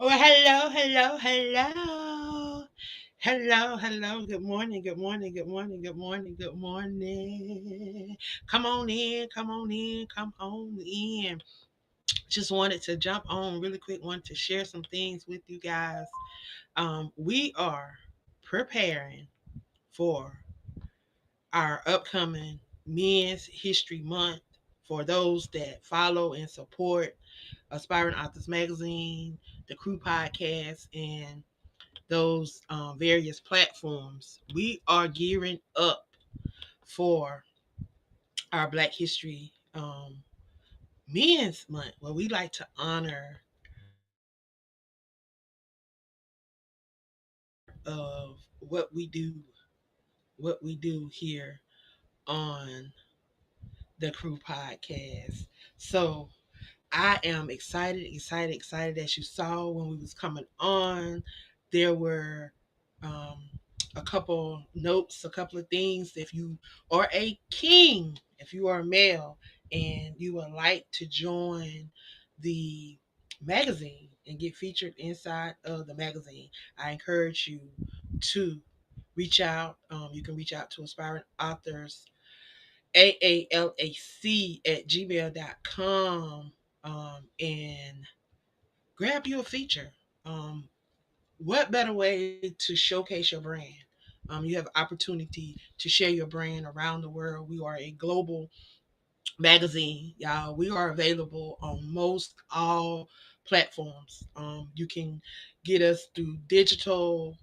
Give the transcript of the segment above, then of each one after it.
Oh, hello, hello, hello. Hello, hello. Good morning, good morning, good morning, good morning, good morning. Come on in, come on in, come on in. Just wanted to jump on really quick, wanted to share some things with you guys. We are preparing for our upcoming Men's History Month for those that follow and support Aspiring Authors Magazine, the Crew Podcast, and those various platforms. We are gearing up for our Black History Men's Month, where we like to honor of what we do here on the Crew Podcast. So I am excited, excited, excited. As you saw when we was coming on, there were um, a couple notes, a couple of things. If you are a king, if you are a male, and you would like to join the magazine and get featured inside of the magazine, I encourage you to reach out. You can reach out to Aspiring Authors AALAC@gmail.com and grab you a feature. What better way to showcase your brand? You have opportunity to share your brand around the world. We are a global magazine, y'all. We are available on most all platforms. You can get us through digital,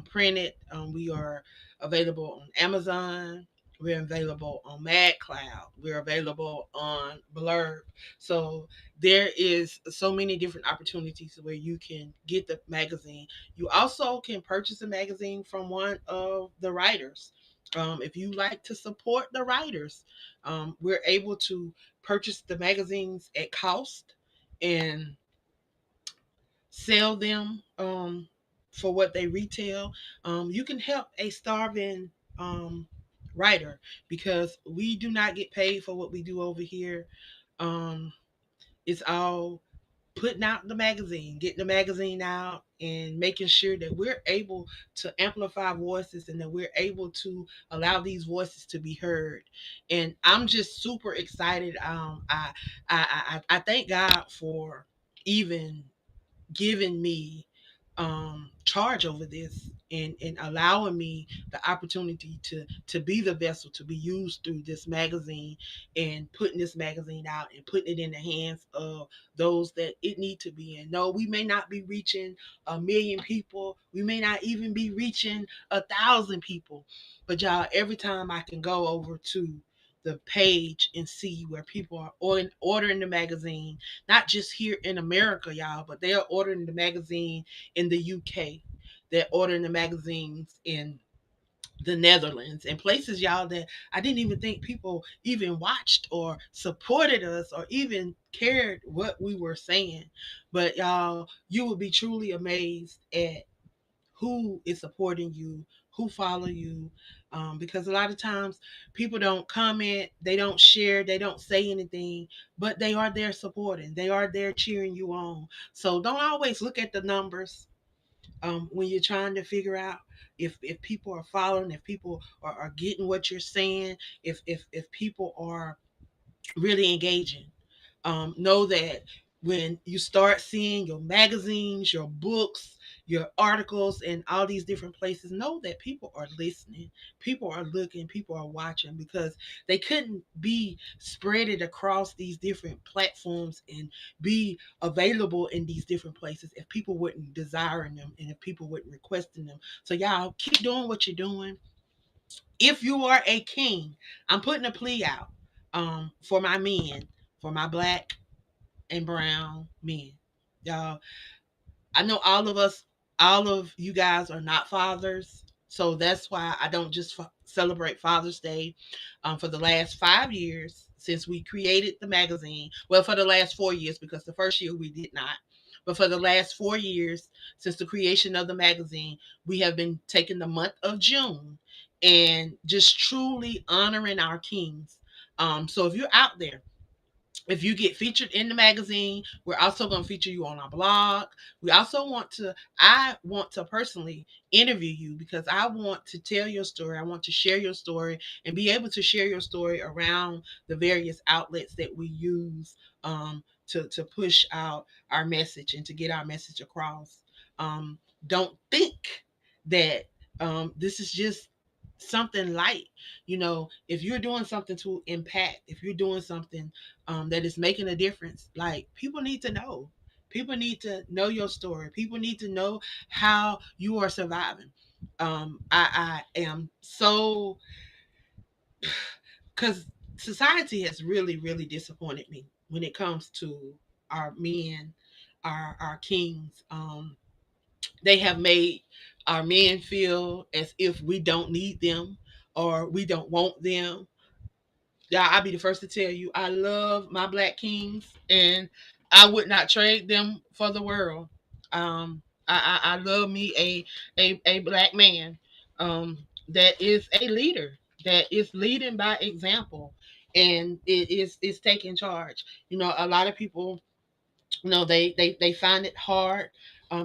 printed. We are available on Amazon. We're available on MadCloud. We're available on Blurb. So there is so many different opportunities where you can get the magazine. You also can purchase a magazine from one of the writers. If you like to support the writers, we're able to purchase the magazines at cost and sell them for what they retail. You can help a starving writer because we do not get paid for what we do over here. Um, it's all putting out the magazine, getting the magazine out, and making sure that we're able to amplify voices and that we're able to allow these voices to be heard. And I'm just super excited. I thank God for even giving me charge over this and allowing me the opportunity to be the vessel to be used through this magazine and putting this magazine out and putting it in the hands of those that it need to be in. No, we may not be reaching 1 million people. We may not even be reaching 1,000 people. But y'all, every time I can go over to the page and see where people are ordering the magazine, not just here in America, y'all, but they are ordering the magazine in the UK. They're ordering the magazines in the Netherlands and places, y'all, that I didn't even think people even watched or supported us or even cared what we were saying. But y'all, you would be truly amazed at who is supporting you, who follow you. Because a lot of times people don't comment, they don't share, they don't say anything, but they are there supporting, they are there cheering you on. So don't always look at the numbers when you're trying to figure out if people are following, if people are getting what you're saying, if people are really engaging. Know that when you start seeing your magazines, your books, your articles, and all these different places, know that people are listening, people are looking, people are watching because they couldn't be spreaded across these different platforms and be available in these different places if people wouldn't desiring them and if people wouldn't requesting them. So y'all keep doing what you're doing. If you are a king, I'm putting a plea out for my men, for my black and brown men. Y'all, I know all of you guys are not fathers. So that's why I don't just celebrate Father's Day for the last 5 years since we created the magazine. Well, for the last 4 years, because the first year we did not. But for the last 4 years, since the creation of the magazine, we have been taking the month of June and just truly honoring our kings. So if you're out there If you get featured in the magazine, we're also going to feature you on our blog. We also I want to personally interview you because I want to tell your story. I want to share your story and be able to share your story around the various outlets that we use to push out our message and to get our message across. Don't think that this is just something light. If you're doing something to impact, if you're doing something that is making a difference, like, people need to know. People need to know your story. People need to know how you are surviving. I am so, because society has really, really disappointed me when it comes to our men, our kings. They have made our men feel as if we don't need them or we don't want them. Yeah, I'll be the first to tell you, I love my black kings, and I would not trade them for the world. I love me a black man that is a leader, that is leading by example, and it is taking charge. A lot of people, they find it hard.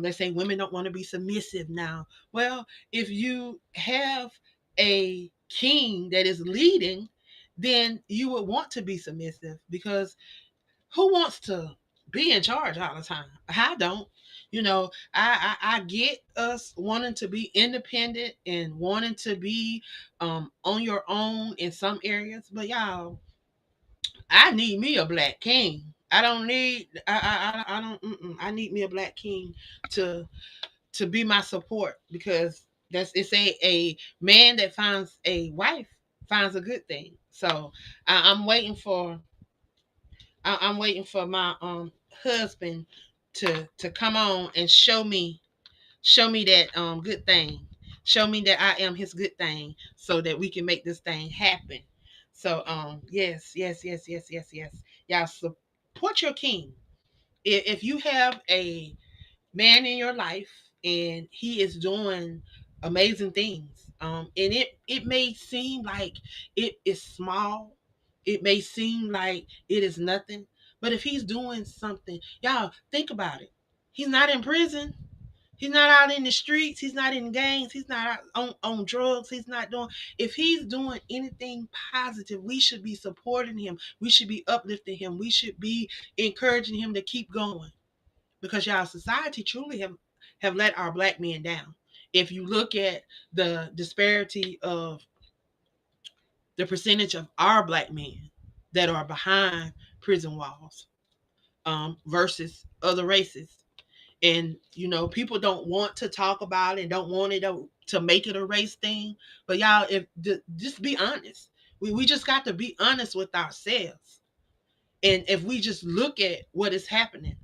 They say women don't want to be submissive now. Well, if you have a king that is leading, then you would want to be submissive, because who wants to be in charge all the time? I don't. I get us wanting to be independent and wanting to be on your own in some areas, but y'all, I need me a black king. I don't need. I don't. I need me a black king to be my support, because it's a man that finds a wife finds a good thing. So I'm waiting for I'm waiting for my husband to come on and show me that good thing. Show me that I am his good thing, so that we can make this thing happen. So yes, yes, yes, yes, yes, yes. Y'all support your king. If you have a man in your life and he is doing amazing things, and it may seem like it is small, it may seem like it is nothing, but if he's doing something, y'all think about it. He's not in prison. He's not out in the streets. He's not in gangs. He's not out on drugs. He's not doing. If he's doing anything positive, we should be supporting him. We should be uplifting him. We should be encouraging him to keep going. Because y'all, society truly have let our black men down. If you look at the disparity of the percentage of our black men that are behind prison walls, versus other races, and people don't want to talk about it and don't want it to make it a race thing, but y'all, if just be honest. We just got to be honest with ourselves, and if we just look at what is happening,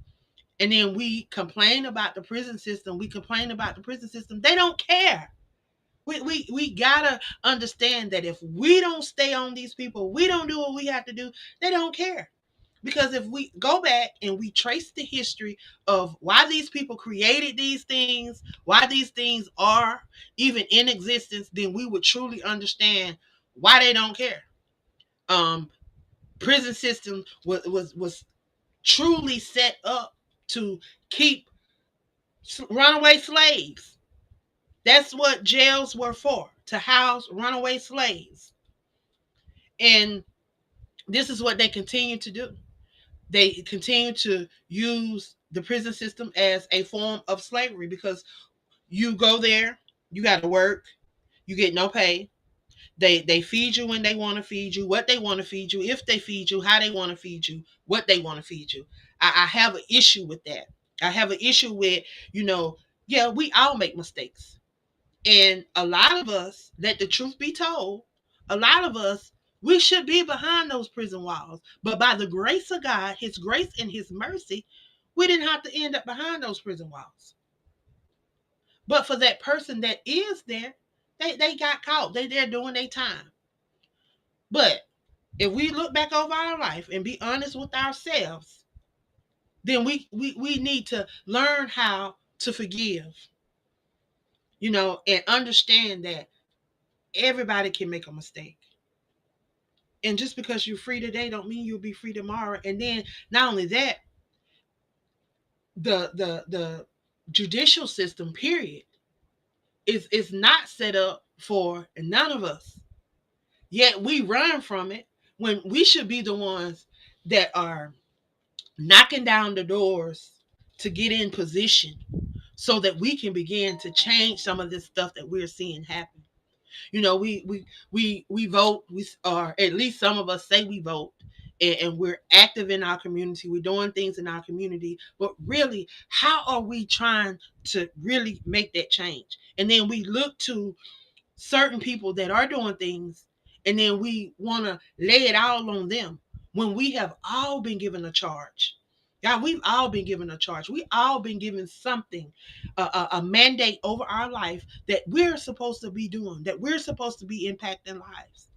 and then we complain about the prison system, they don't care. We gotta understand that if we don't stay on these people, we don't do what we have to do, they don't care. Because if we go back and we trace the history of why these people created these things, why these things are even in existence, then we would truly understand why they don't care. Um, Prison system was truly set up to keep runaway slaves. That's what jails were for, to house runaway slaves. And this is what they continue to do. They continue to use the prison system as a form of slavery, because you go there, you got to work, you get no pay. They feed you when they want to feed you, what they want to feed you, if they feed you, how they want to feed you, what they want to feed you. I have an issue with that. I have an issue with, yeah, we all make mistakes. And a lot of us, let the truth be told, a lot of us, we should be behind those prison walls. But by the grace of God, his grace and his mercy, we didn't have to end up behind those prison walls. But for that person that is there, they got caught. They're doing their time. But if we look back over our life and be honest with ourselves, then we need to learn how to forgive, and understand that everybody can make a mistake. And just because you're free today don't mean you'll be free tomorrow. And then not only that, the judicial system, period, is not set up for none of us. Yet we run from it when we should be the ones that are knocking down the doors to get in position so that we can begin to change some of this stuff that we're seeing happen. We vote, we, or at least some of us say we vote, and we're active in our community, we're doing things in our community, but really, how are we trying to really make that change? And then we look to certain people that are doing things, and then we want to lay it all on them when we have all been given a charge. Yeah, we've all been given a charge. We all been given something, a mandate over our life that we're supposed to be doing, that we're supposed to be impacting lives.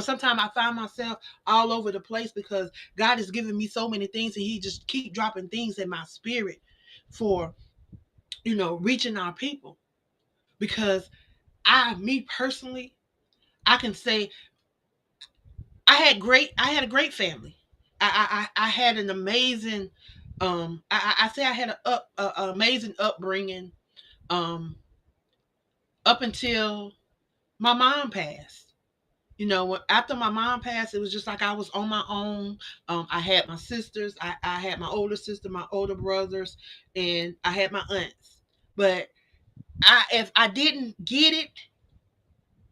Sometimes I find myself all over the place because God has given me so many things, and He just keep dropping things in my spirit for, reaching our people. Because me personally, I can say I had a great family. I had an amazing, I say I had a amazing upbringing, um, up until my mom passed. After my mom passed, it was just like I was on my own. I had my sisters, I had my older sister, my older brothers, and I had my aunts. But if I didn't get it,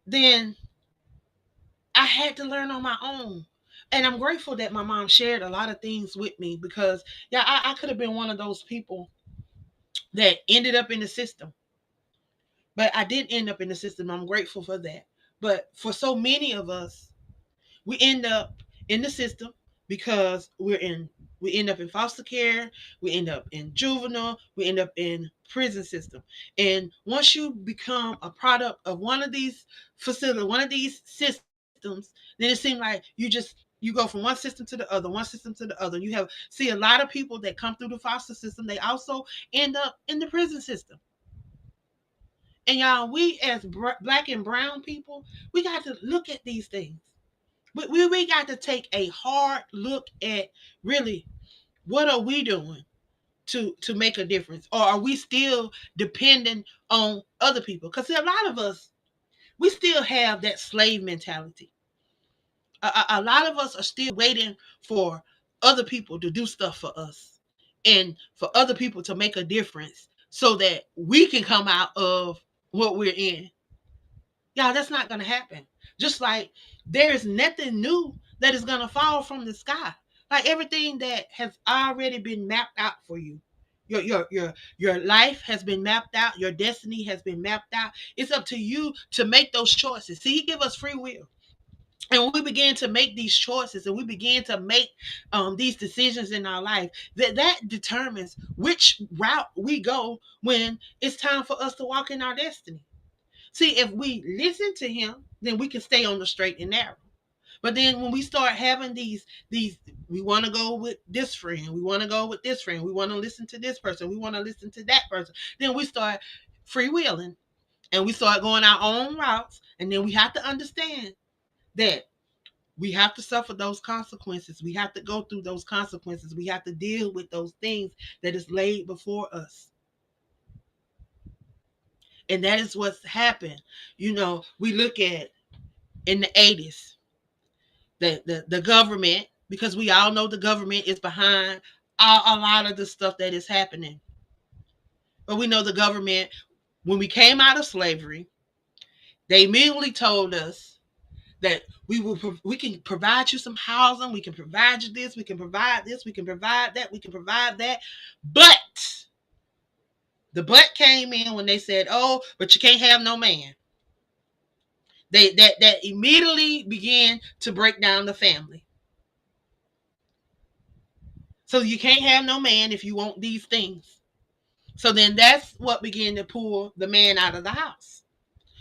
then I had to learn on my own. And I'm grateful that my mom shared a lot of things with me because, yeah, I could have been one of those people that ended up in the system. But I didn't end up in the system. I'm grateful for that. But for so many of us, we end up in the system because we end up in foster care, we end up in juvenile, we end up in prison system. And once you become a product of one of these facilities, one of these systems, then it seems like you go from one system to the other, one system to the other. You have see a lot of people that come through the foster system, they also end up in the prison system. And y'all, we as black and brown people, we got to look at these things. We got to take a hard look at really what are we doing to make a difference, or are we still dependent on other people? Because a lot of us, we still have that slave mentality. A lot of us are still waiting for other people to do stuff for us, and for other people to make a difference so that we can come out of what we're in. Yeah, that's not going to happen. Just like there's nothing new that is going to fall from the sky. Like everything that has already been mapped out for you. Your life has been mapped out. Your destiny has been mapped out. It's up to you to make those choices. See, He give us free will. And when we begin to make these choices and we begin to make these decisions in our life, that determines which route we go when it's time for us to walk in our destiny. See, if we listen to Him, then we can stay on the straight and narrow. But then when we start having these, we want to go with this friend, we want to go with this friend, we want to listen to this person, we want to listen to that person. Then we start freewheeling and we start going our own routes. And then we have to understand that we have to suffer those consequences. We have to go through those consequences. We have to deal with those things that is laid before us. And that is what's happened. We look at in the 80s, the government, because we all know the government is behind a lot of the stuff that is happening. But we know the government, when we came out of slavery, they immediately told us that we can provide you some housing, we can provide you this, we can provide this, we can provide that, we can provide that. But the came in when they said, "Oh, but you can't have no man." That immediately began to break down the family. So you can't have no man if you want these things. So then that's what began to pull the man out of the house.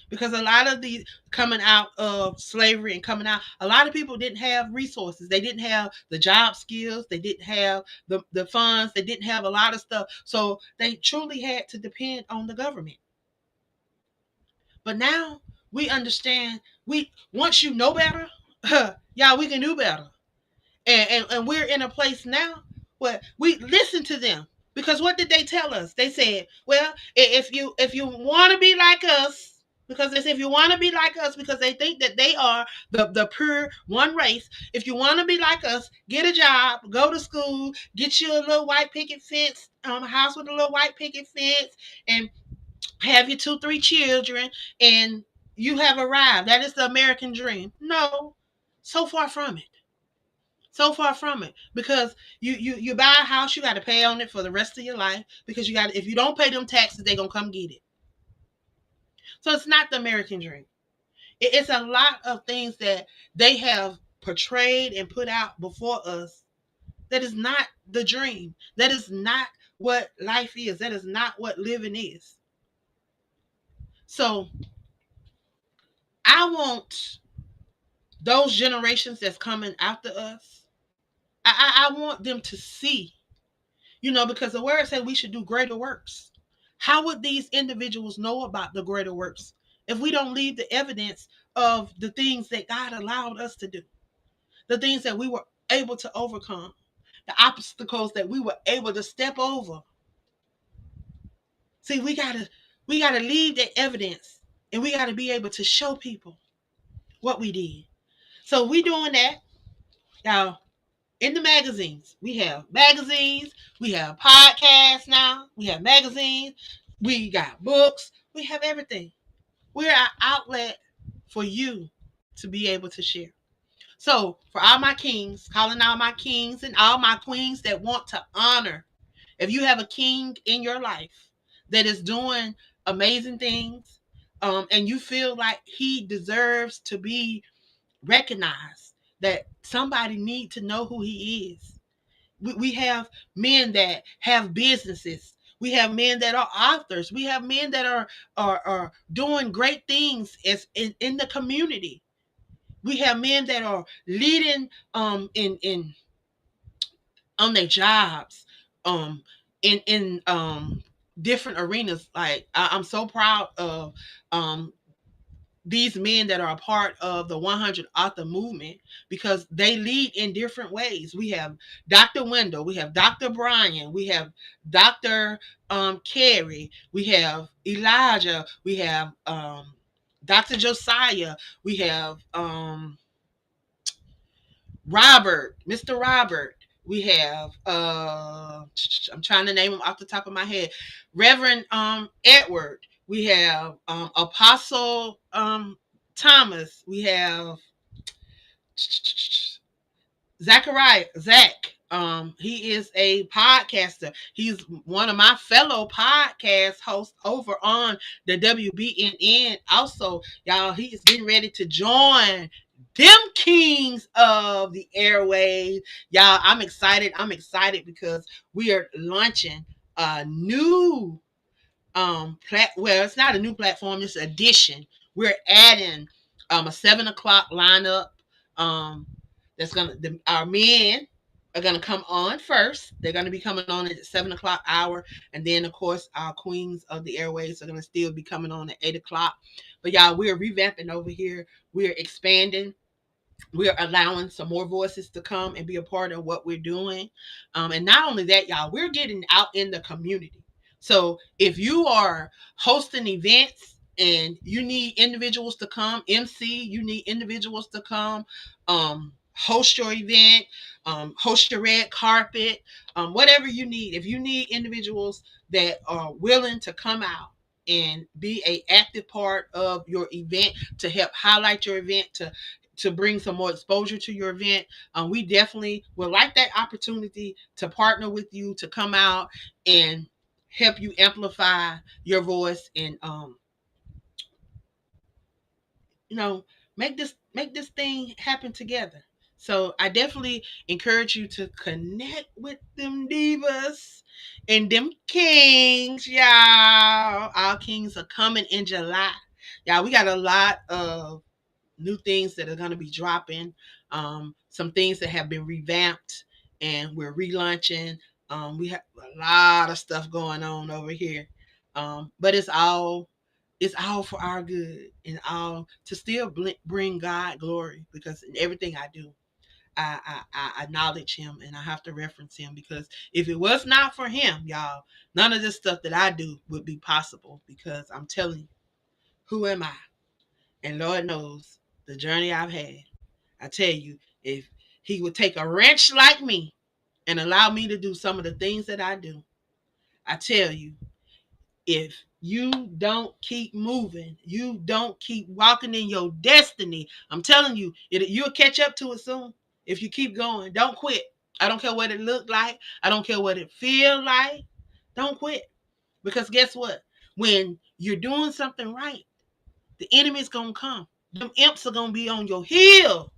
Because a lot of the coming out of slavery and coming out, a lot of people didn't have resources. They didn't have the job skills. They didn't have the funds. They didn't have a lot of stuff. So they truly had to depend on the government. But now we understand, once you know better, Y'all, we can do better. And we're in a place now where we listen to them, because what did they tell us? They said, well, if you want to be like us, because they say if you want to be like us, because they think that they are the pure one race. If you want to be like us, get a job, go to school, get you a little white picket fence, house with a little white picket fence, and have your 2, 3 children, and you have arrived. That is the American dream. No, so far from it. So far from it, because you buy a house, you got to pay on it for the rest of your life, because you got, if you don't pay them taxes, they're gonna come get it. So it's not the American dream. It's a lot of things that they have portrayed and put out before us that is not the dream. That is not what life is. That is not what living is. So I want those generations that's coming after us. I want them to see, because the word said we should do greater works. How would these individuals know about the greater works if we don't leave the evidence of the things that God allowed us to do, the things that we were able to overcome, the obstacles that we were able to step over? See, we gotta leave the evidence, and we gotta be able to show people what we did. So we doing that now. In the magazines, we have podcasts now, we have magazines, we got books, we have everything. We're an outlet for you to be able to share. So for all my kings, calling all my kings and all my queens that want to honor, if you have a king in your life that is doing amazing things, and you feel like he deserves to be recognized, that somebody need to know who he is. We have men that have businesses. We have men that are authors. We have men that are doing great things as in the community. We have men that are leading in on their jobs, um in different arenas. Like I'm so proud of um these men that are a part of the 100 author movement, because they lead in different ways. We have Dr. Wendell, we have Dr. Brian, we have Dr. Carey, we have Elijah, we have Dr. Josiah, we have Robert, Mr. Robert. We have I'm trying to name him off the top of my head. Reverend Edward. We have Apostle Thomas. We have Zach. He is a podcaster. He's one of my fellow podcast hosts over on the WBNN. Also, y'all, he is getting ready to join them kings of the airwaves. Y'all, I'm excited. I'm excited because we are launching a new well, it's not a new platform, it's an addition. We're adding a 7 o'clock lineup. um that's gonna our men are gonna come on first. They're gonna be coming on at the 7 o'clock hour, and then of course our queens of the airways are gonna still be coming on at 8 o'clock. But y'all, we're revamping over here, we're expanding, we're allowing some more voices to come and be a part of what we're doing. And not only that, y'all, we're getting out in the community. So if you are hosting events and you need individuals to come MC, you need individuals to come host your event, host your red carpet, whatever you need. If you need individuals that are willing to come out and be a active part of your event, to help highlight your event, to bring some more exposure to your event, we definitely would like that opportunity to partner with you to come out and help you amplify your voice, and you know make this thing happen together. So I definitely encourage you to connect with them divas and them kings, y'all. Our kings are coming in July. Y'all, we got a lot of new things that are going to be dropping, some things that have been revamped and we're relaunching. We have a lot of stuff going on over here, but it's all it's all for our good and all to still bring God glory, because in everything I do, I acknowledge him and I have to reference him, because if it was not for him, y'all, none of this stuff that I do would be possible, because I'm telling you, who am I? And Lord knows the journey I've had. I tell you, if he would take a wrench like me and allow me to do some of the things that I do, I tell you, if you don't keep moving, you don't keep walking in your destiny, I'm telling you, you'll catch up to it soon. If you keep going, don't quit. I don't care what it look like. I don't care what it feel like. Don't quit. Because guess what? When you're doing something right, the enemy's going to come. Them imps are going to be on your heel,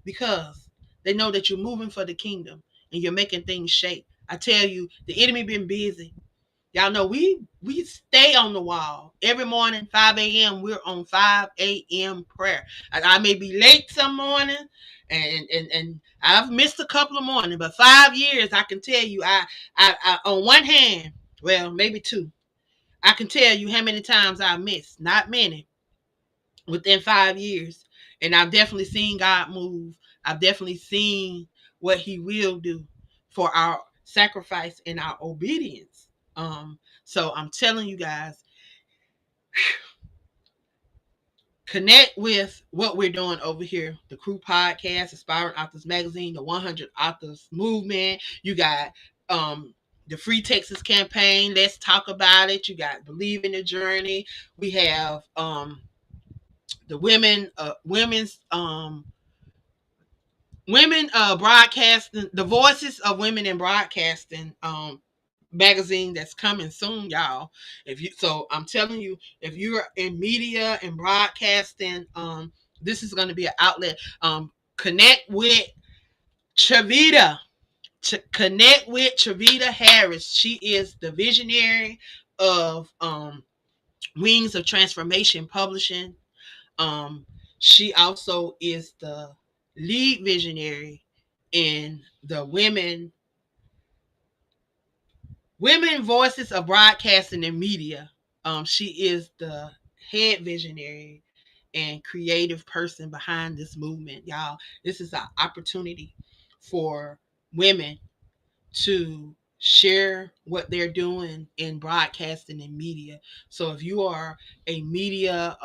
because they know that you're moving for the kingdom and you're making things shake. I tell you, the enemy been busy. Y'all know we stay on the wall every morning, 5 a.m. We're on 5 a.m. prayer. I may be late some morning, and I've missed a couple of mornings, but 5 years I can tell you, I on one hand, well maybe two, I can tell you how many times I missed. Not many, within 5 years, and I've definitely seen God move. I've definitely seen what He will do for our sacrifice and our obedience. So I'm telling you guys, connect with what we're doing over here. The Crew Podcast, Aspiring Authors Magazine, the 100 Authors Movement. You got the Free Texas Campaign. Let's talk about it. You got Believe in the Journey. We have the women broadcasting, the Voices of Women in Broadcasting magazine that's coming soon, y'all. So I'm telling you, if you're in media and broadcasting, this is going to be an outlet. Connect with Chavita. Connect with Chavita Harris. She is the visionary of Wings of Transformation Publishing. She also is the lead visionary in the Women Voices of Broadcasting and Media. She is the head visionary and creative person behind this movement, y'all. This is an opportunity for women to share what they're doing in broadcasting and media. So if you are a media,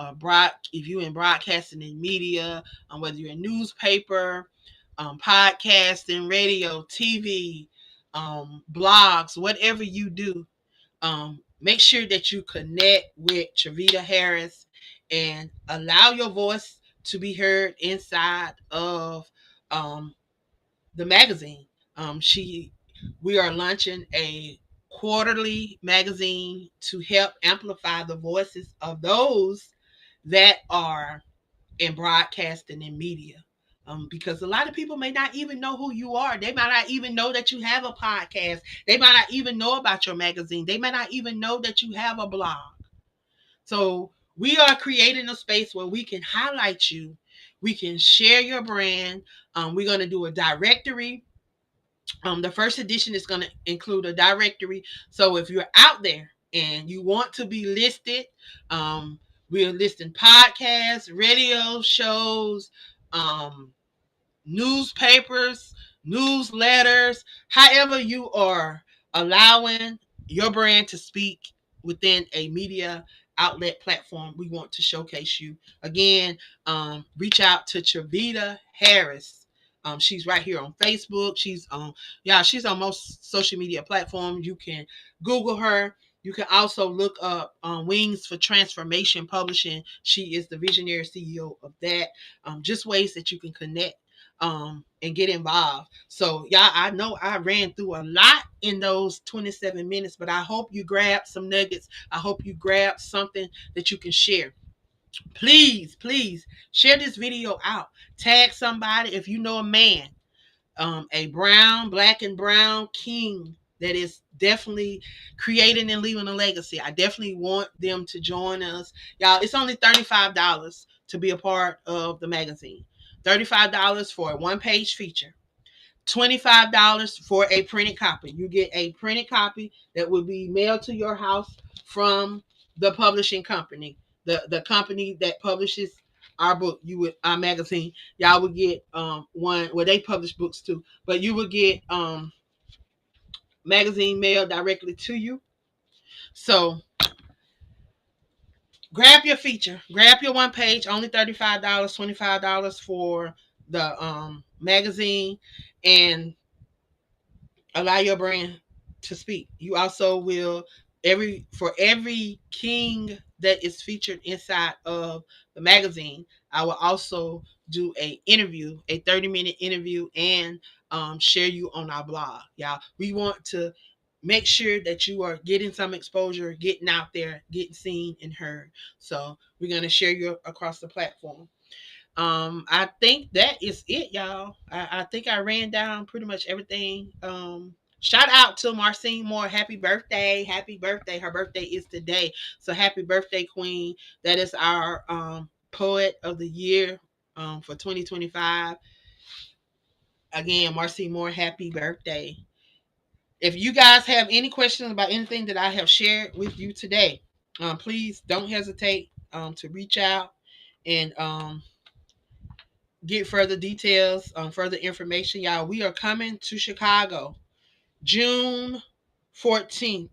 if you're in broadcasting and media, whether you're in newspaper, podcasting, radio, TV, blogs, whatever you do, make sure that you connect with Chavita Harris and allow your voice to be heard inside of the magazine. We are launching a quarterly magazine to help amplify the voices of those that are in broadcasting and media. Because a lot of people may not even know who you are. They might not even know that you have a podcast. They might not even know about your magazine. They might not even know that you have a blog. So we are creating a space where we can highlight you. We can share your brand. We're going to do a directory. The first edition is going to include a directory. So if you're out there and you want to be listed, we're listing podcasts, radio shows, newspapers, newsletters, however you are allowing your brand to speak within a media outlet platform. We want to showcase you. Again, reach out to Chavita Harris. She's right here on Facebook. She's on most social media platforms. You can Google her. You can also look up Wings for Transformation Publishing. She is the visionary CEO of that. Just ways that you can connect and get involved. So y'all, I know I ran through a lot in those 27 minutes, but I hope you grab some nuggets. I hope you grab something that you can share. Please, please share this video out. Tag somebody if you know a man, a black and brown king that is definitely creating and leaving a legacy. I definitely want them to join us. Y'all, it's only $35 to be a part of the magazine. $35 for a one-page feature. $25 for a printed copy. You get a printed copy that will be mailed to your house from the publishing company. the company that publishes our book, you would our magazine, y'all would get one where they publish books too, but you would get magazine mailed directly to you. So grab your feature, grab your one page, only $35, $25 for the magazine, and allow your brand to speak. You also will every king that is featured inside of the magazine, I will also do a 30-minute interview, and share you on our blog. Y'all, we want to make sure that you are getting some exposure, getting out there, getting seen and heard. So we're going to share you across the platform. I think that is it, y'all. I think I ran down pretty much everything. Shout out to Marcine Moore. Happy birthday. Happy birthday. Her birthday is today. So happy birthday, Queen. That is our poet of the year for 2025. Again, Marcine Moore, happy birthday. If you guys have any questions about anything that I have shared with you today, please don't hesitate to reach out and get further details, further information. Y'all, we are coming to Chicago June 14th.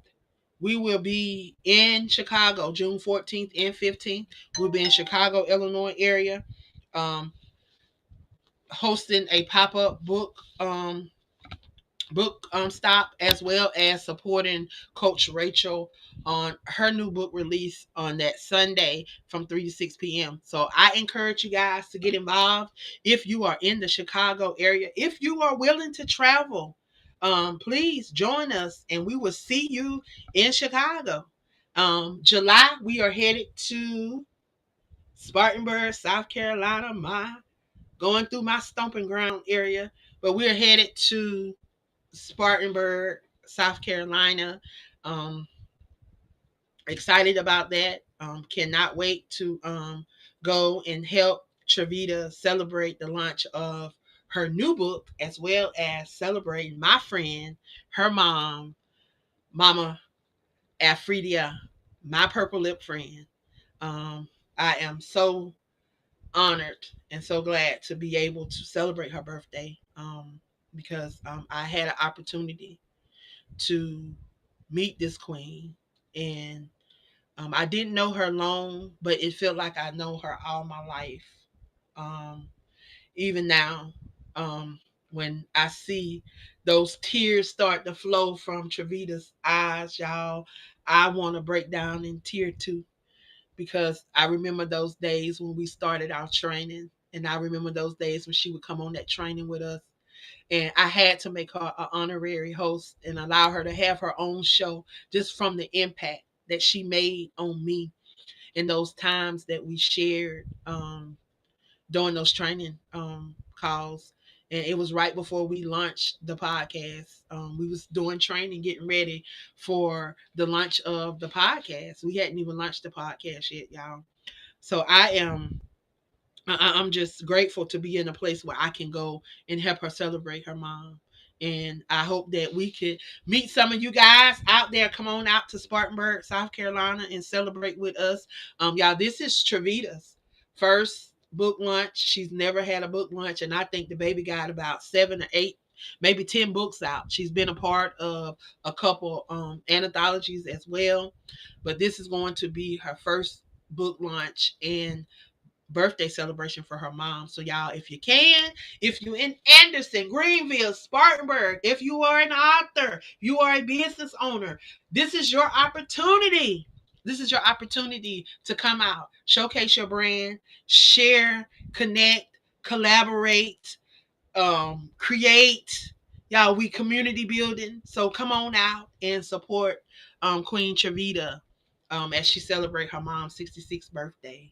We will be in Chicago June 14th and 15th. We'll be in Chicago, Illinois area, um, hosting a pop-up book stop, as well as supporting Coach Rachel on her new book release on that Sunday from 3 to 6 p.m. So I encourage you guys to get involved if you are in the Chicago area. If you are willing to travel, please join us and we will see you in Chicago. July, we are headed to Spartanburg, South Carolina, going through my stomping ground area, but we're headed to Spartanburg, South Carolina. Um, Excited about that. Cannot wait to go and help Trevita celebrate the launch of her new book, as well as celebrating my friend, her mom, Mama Afridia, my purple lip friend. I am so honored and so glad to be able to celebrate her birthday, because I had an opportunity to meet this queen, and I didn't know her long, but it felt like I know her all my life. um, Even now, when I see those tears start to flow from Trevita's eyes, y'all, I want to break down in tear too, because I remember those days when we started our training, and I remember those days when she would come on that training with us, and I had to make her an honorary host and allow her to have her own show, just from the impact that she made on me in those times that we shared, during those training calls. And it was right before we launched the podcast. We was doing training, getting ready for the launch of the podcast. We hadn't even launched the podcast yet, y'all. So I'm just grateful to be in a place where I can go and help her celebrate her mom. And I hope that we could meet some of you guys out there. Come on out to Spartanburg, South Carolina, and celebrate with us. Y'all, this is Trevita's first book launch. She's never had a book launch, and I think the baby got about 7 or 8, maybe 10 books out. She's been a part of a couple anthologies as well, but this is going to be her first book launch and birthday celebration for her mom. So y'all, if you can, if you in Anderson, Greenville, Spartanburg, if you are an author, you are a business owner, this is your opportunity. This is your opportunity to come out, showcase your brand, share, connect, collaborate, create. Y'all, we community building. So come on out and support Queen Trevita as she celebrate her mom's 66th birthday.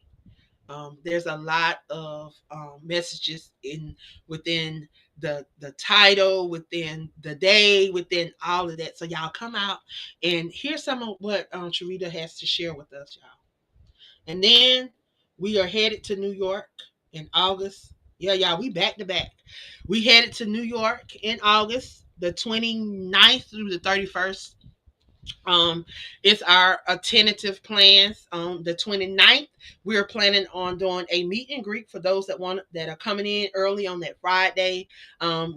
There's a lot of messages in within the title, within the day, within all of that. So y'all come out and hear some of what Sharita has to share with us, y'all. And then we are headed to New York in August. Yeah, y'all, we back to back. We headed to New York in August, the 29th through the 31st. Um, it's our tentative plans. The 29th, we're planning on doing a meet and greet for those that are coming in early on that Friday.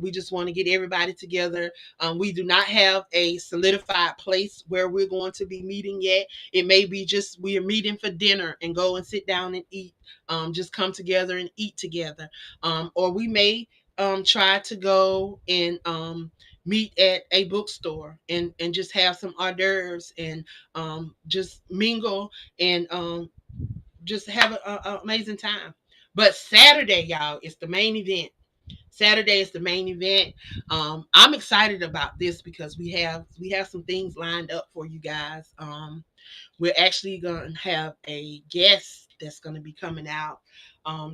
We just want to get everybody together. We do not have a solidified place where we're going to be meeting yet. It may be just we are meeting for dinner and go and sit down and eat. Just come together and eat together. Or we may try to go and meet at a bookstore and just have some hors d'oeuvres and just mingle and just have an amazing time. But Saturday, y'all, is the main event. Saturday is the main event. I'm excited about this because we have some things lined up for you guys. We're actually going to have a guest that's going to be coming out.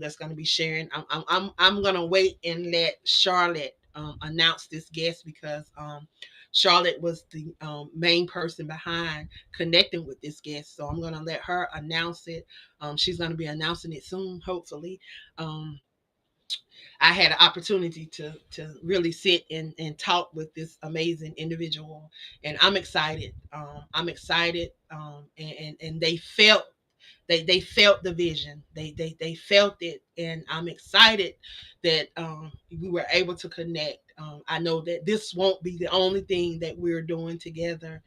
That's going to be sharing. I'm going to wait and let Charlotte announce this guest because Charlotte was the main person behind connecting with this guest. So I'm going to let her announce it. She's going to be announcing it soon, hopefully. Um, I had an opportunity to really sit and talk with this amazing individual, and I'm excited. I'm excited, and they felt the vision. They felt it, and I'm excited that we were able to connect. I know that this won't be the only thing that we're doing together.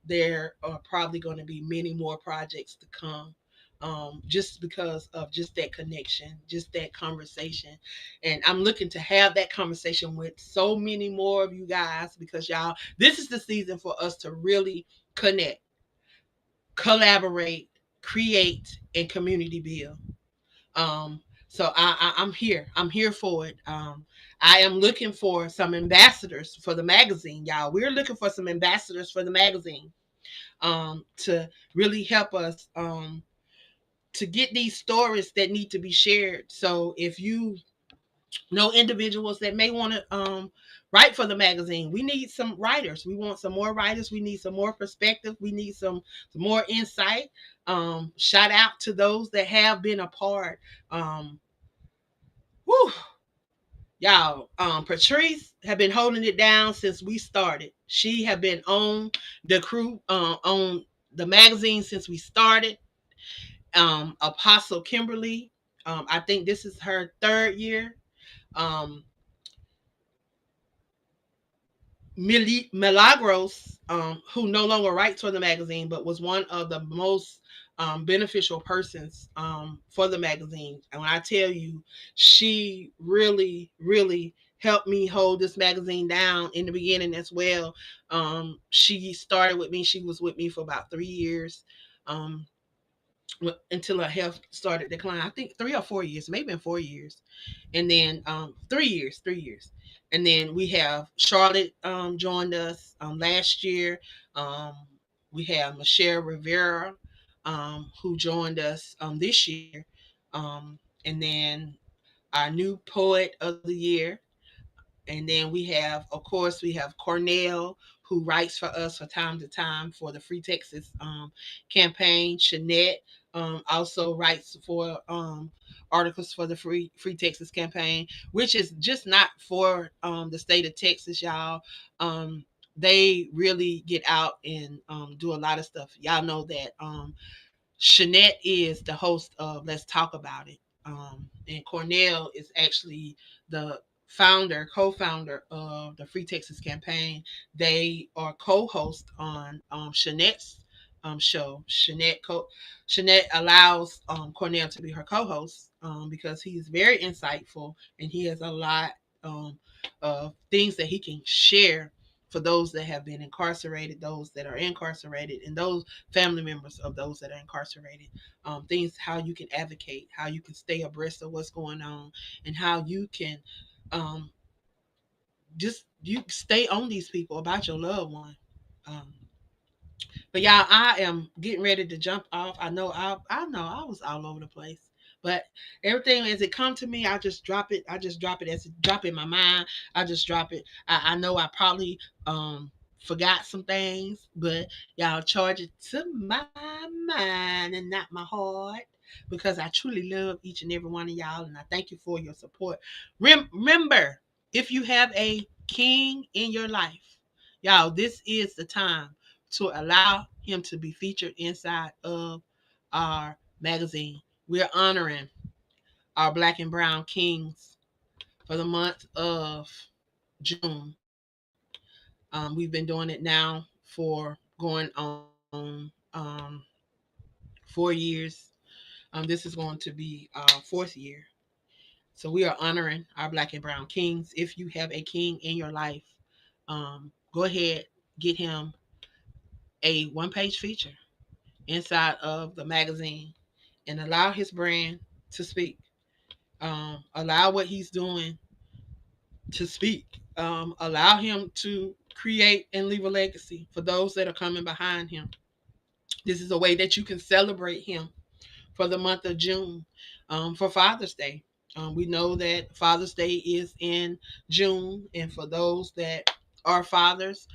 There are probably going to be many more projects to come. Just because of just that connection, just that conversation. And I'm looking to have that conversation with so many more of you guys because y'all, this is the season for us to really connect, collaborate, create, and community build. So I'm here. I'm here for it. I am looking for some ambassadors for the magazine, y'all. We're looking for some ambassadors for the magazine to really help us to get these stories that need to be shared. So if you know individuals that may want to write for the magazine, we need some writers. We want some more writers. We need some more perspective. We need some more insight. Shout out to those that have been a part. Whew, y'all, Patrice have been holding it down since we started. She have been on the crew, on the magazine since we started. Apostle Kimberly, I think this is her third year. Um, Milagros, who no longer writes for the magazine, but was one of the most beneficial persons for the magazine. And when I tell you, she really, really helped me hold this magazine down in the beginning as well. She started with me. She was with me for about 3 years. Um, until her health started declining. I think 3 or 4 years, maybe in 4 years, and then 3 years, 3 years, and then we have Charlotte joined us last year. Um, we have Michelle Rivera who joined us this year, and then our new poet of the year. And then we have, of course, we have Cornell, who writes for us from time to time for the Free Texas campaign. Shanette also writes for articles for the Free Texas campaign, which is just not for the state of Texas, y'all. They really get out and do a lot of stuff. Y'all know that Shanette is the host of Let's Talk About It. And Cornell is actually the co-founder of the Free Texas campaign. They are co-host on Shanette's show. Shanette allows Cornell to be her co-host because he is very insightful and he has a lot um, of things that he can share for those that have been incarcerated, those that are incarcerated, and those family members of those that are incarcerated. Things how you can advocate, how you can stay abreast of what's going on, and how you can um, just you stay on these people about your loved one. Um, but y'all, I am getting ready to jump off. I know I was all over the place. But everything as it come to me, I just drop it. I just drop it as it drop in my mind. I just drop it. I know I probably forgot some things, but y'all charge it to my mind and not my heart because I truly love each and every one of y'all and I thank you for your support. Remember, if you have a king in your life, y'all, this is the time to allow him to be featured inside of our magazine. We're honoring our Black and Brown Kings for the month of June. We've been doing it now for going on 4 years. This is going to be our fourth year. So we are honoring our Black and Brown Kings. If you have a king in your life, go ahead, get him a one-page feature inside of the magazine and allow his brand to speak. Allow what he's doing to speak. Allow him to create and leave a legacy for those that are coming behind him. This is a way that you can celebrate him for the month of June, for Father's Day. We know that Father's Day is in June, and for those that are fathers,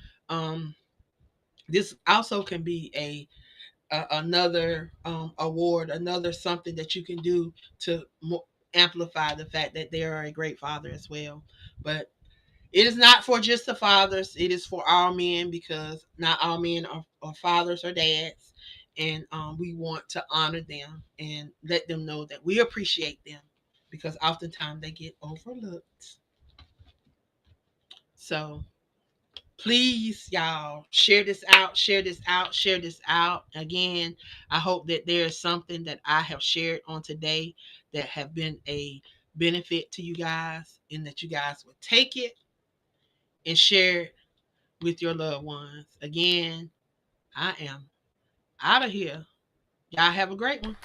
this also can be another award, another something that you can do to amplify the fact that they are a great father as well. But it is not for just the fathers. It is for all men, because not all men are fathers or dads. And we want to honor them and let them know that we appreciate them, because oftentimes they get overlooked. So please, y'all, share this out, share this out, share this out. Again, I hope that there is something that I have shared on today that have been a benefit to you guys, and that you guys would take it and share it with your loved ones. Again, I am out of here. Y'all have a great one.